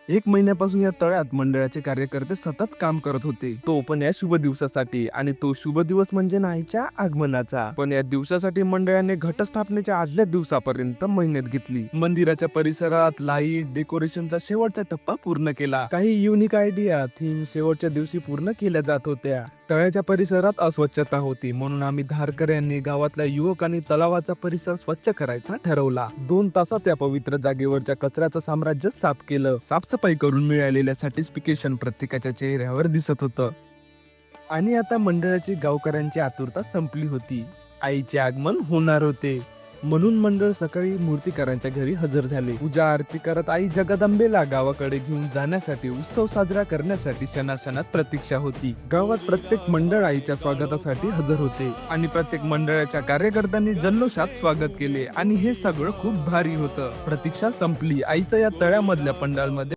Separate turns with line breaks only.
1 महिन्यापासून या तळ्यात मंडळाचे कार्यकर्ते सतत काम करत होते, तो पण या शुभ दिवसासाठी. आणि तो शुभ दिवस म्हणजे नाईच्या आगमनाचा. पण या दिवसासाठी मंडळाने घटस्थापनेच्या आदल्या दिवसापर्यंत मेहनत घेतली. मंदिराच्या परिसरात लाईट डेकोरेशनचा शेवटचा टप्पा पूर्ण केला. काही युनिक आयडिया थीम शेवटच्या दिवशी पूर्ण केल्या जात होत्या. तळ्याच्या परिसरात अस्वच्छता होती, म्हणून आम्ही धारकर यांनी गावातल्या युवकांनी तलावाचा परिसर स्वच्छ करायचा ठरवला. 2 तासात या पवित्र जागेवरच्या कचऱ्याचं साम्राज्य साफ केलं. साफसफाई करून मिळालेल्या सॅटिस्फिकेशन प्रत्येकाच्या चेहऱ्यावर दिसत होतं. आणि आता मंडळाची गावकऱ्यांची आतुरता संपली होती. आईचे आगमन होणार होते, म्हणून मंडळ सकाळी मूर्तिकारांच्या घरी हजर झाले. पूजा आरती करत आई जगदंबेला गावाकडे घेऊन जाण्यासाठी, उत्सव साजरा करण्यासाठी क्षणाक्षणात प्रतीक्षा होती. गावात प्रत्येक मंडळ आईच्या स्वागतासाठी हजर होते आणि प्रत्येक मंडळाच्या कार्यकर्त्यांनी जल्लोषात स्वागत केले. आणि हे सगळं खूप भारी होतं. प्रतीक्षा संपली. आईचं या तळ्यामधल्या पंडालमध्ये